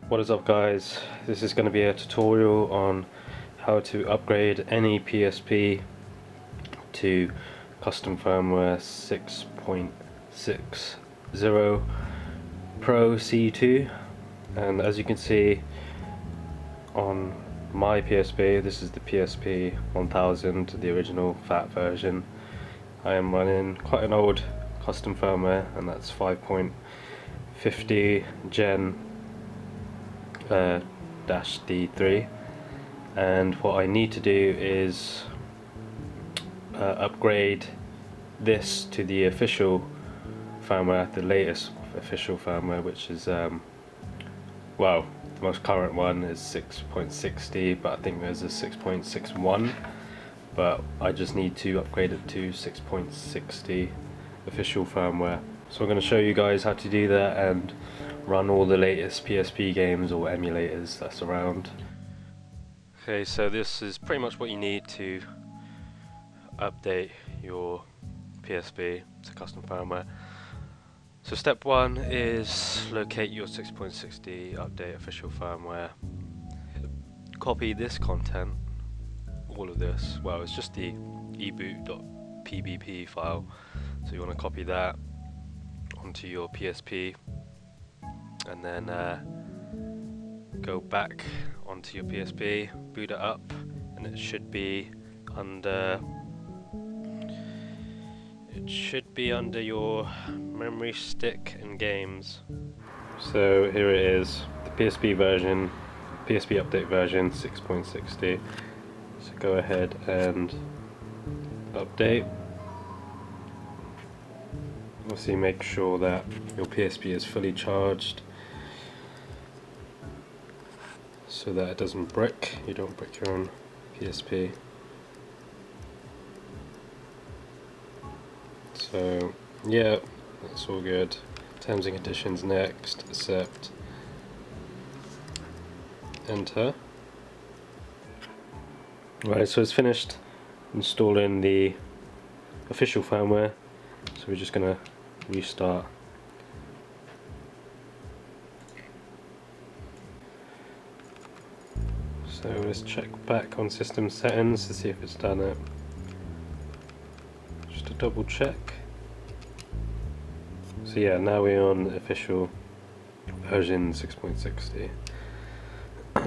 What is up guys, this is going to be a tutorial on how to upgrade any PSP to custom firmware 6.60 PRO-C2. And as you can see on my PSP, this is the PSP 1000, the original Phat version. I am running quite an old custom firmware, and that's 5.50 GEN-D3, and what I need to do is upgrade this to the official firmware, the latest official firmware, which is well, the most current one is 6.60, but I think there's a 6.61, but I just need to upgrade it to 6.60 official firmware. So I'm going to show you guys how to do that and run all the latest PSP games or emulators that's around. Okay, so this is pretty much what you need to update your PSP to custom firmware. So step one is locate your 6.60 update official firmware. Copy this content, all of this, well, it's just the eboot.pbp file, so you want to copy that onto your PSP and then go back onto your PSP, boot it up, and it should be under your memory stick and games. So here it is, the PSP version, PSP update version 6.60. So go ahead and update. Obviously make sure that your PSP is fully charged so that it doesn't brick, you don't brick your own PSP. So yeah, that's all good. Terms and conditions next, accept, enter. Right, so it's finished installing the official firmware, so we're just going to restart. So let's check back on system settings to see if it's done it. Just to double check. So yeah, now we're on official version 6.60.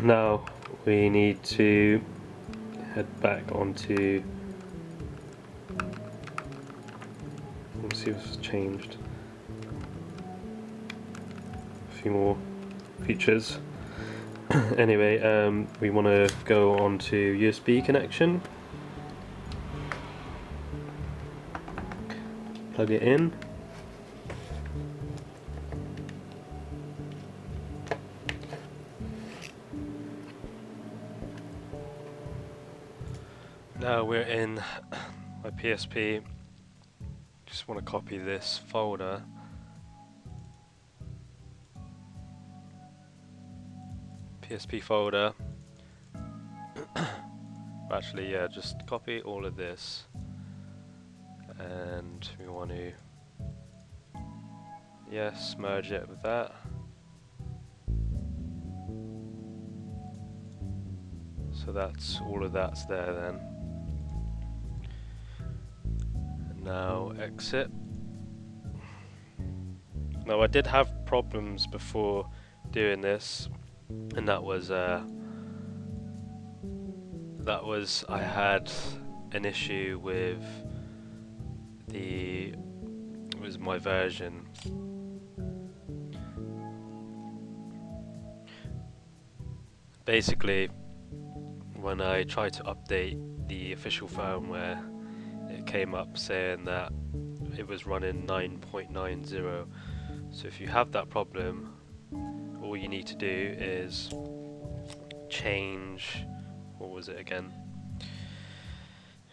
Now we need to head back onto, let's see what's changed. A few more features. Anyway, we want to go on to USB connection, plug it in, now we're in my PSP. Just want to copy this folder. PSP folder. Actually, yeah, just copy all of this, and we want to, yes, merge it with that. So that's all of that's there then. And now exit. Now I did have problems before doing this, and that was I had an issue with my version. Basically, when I tried to update the official firmware, it came up saying that it was running 9.90. So if you have that problem, all you need to do is change, what was it again?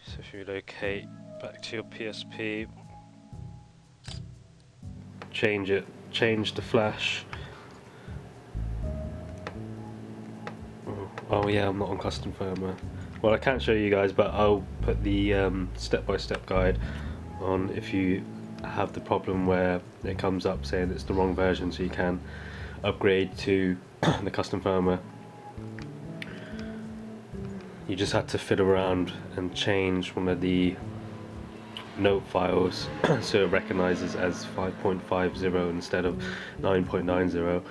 So if you locate back to your PSP, change the flash. Oh yeah, I'm not on custom firmware. Well, I can't show you guys, but I'll put the step-by-step guide on if you have the problem where it comes up saying it's the wrong version, so you can upgrade to the custom firmware, you just had to fiddle around and change one of the note files so it recognizes as 5.50 instead of 9.90,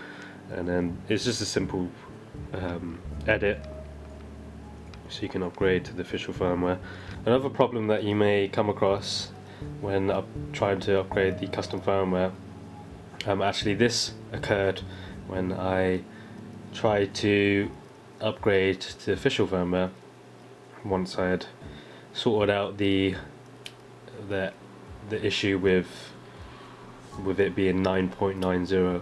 and then it's just a simple edit so you can upgrade to the official firmware. Another problem that you may come across when trying to upgrade the custom firmware, actually this occurred when I tried to upgrade to the official firmware once I had sorted out the issue with it being 9.90.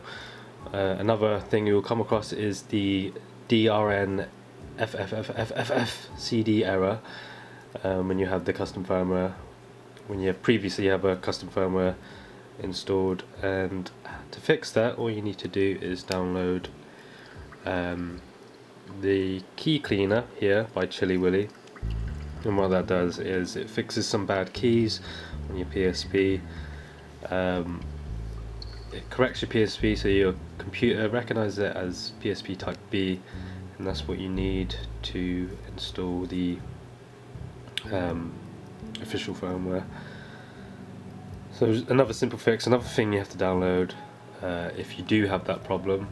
Another thing you'll come across is the DRN FFFFFF error when you have the custom firmware, when you previously have a custom firmware installed. And to fix that, all you need to do is download the key cleaner here by Chili Willy, and what that does is it fixes some bad keys on your PSP. It corrects your PSP so your computer recognizes it as PSP type B, and that's what you need to install the official firmware. So another simple fix, another thing you have to download if you do have that problem.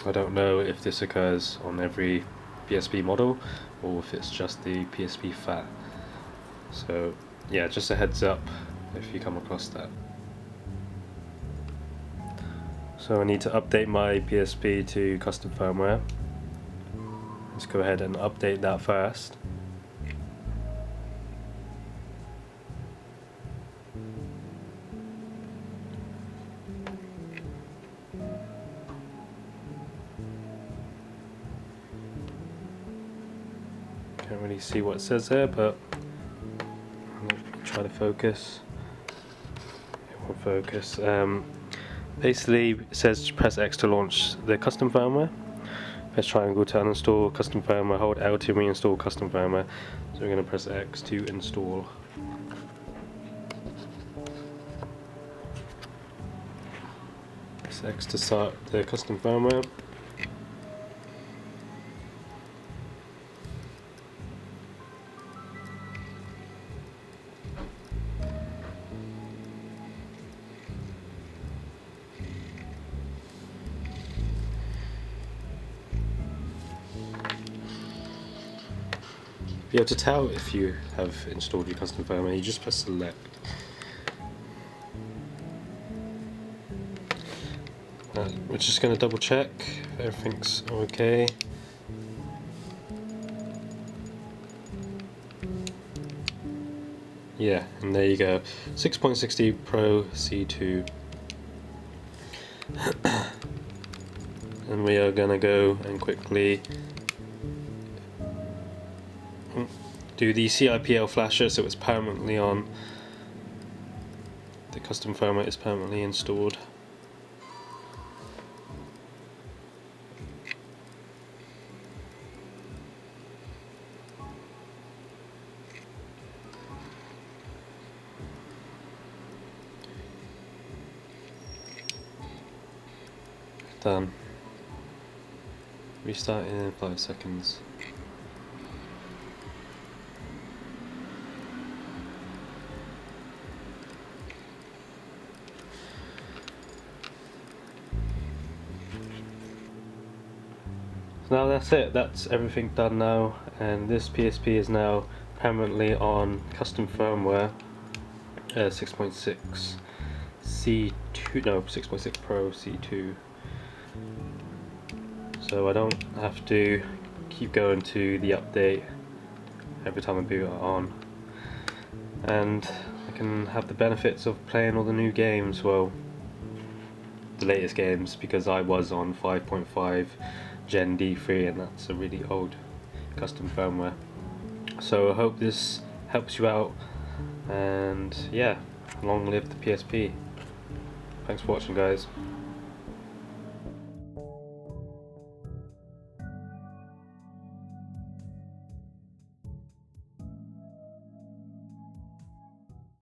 I don't know if this occurs on every PSP model or if it's just the PSP Phat. So yeah, just a heads up if you come across that. So I need to update my PSP to custom firmware. Let's go ahead and update that first. Can't really see what it says there, but I'll try to focus. It won't focus. Basically, it says press X to launch the custom firmware. Press triangle to uninstall custom firmware. Hold L to reinstall custom firmware. So we're going to press X to install. Press X to start the custom firmware. Be able to tell if you have installed your custom firmware, you just press select. We're just going to double check if everything's okay. Yeah, and there you go, 6.60 PRO-C2. And we are going to go and quickly do the CIPL flasher so it's permanently on. The custom firmware is permanently installed. Done. Restart in 5 seconds. Now that's it, that's everything done now, and this PSP is now permanently on custom firmware 6.6 C2, no, 6.6 PRO-C2. So I don't have to keep going to the update every time I boot it on, and I can have the benefits of playing all the new games, well, the latest games, because I was on 5.5 GEN-D3 and that's a really old custom firmware. So I hope this helps you out, and yeah, long live the PSP. Thanks for watching, guys.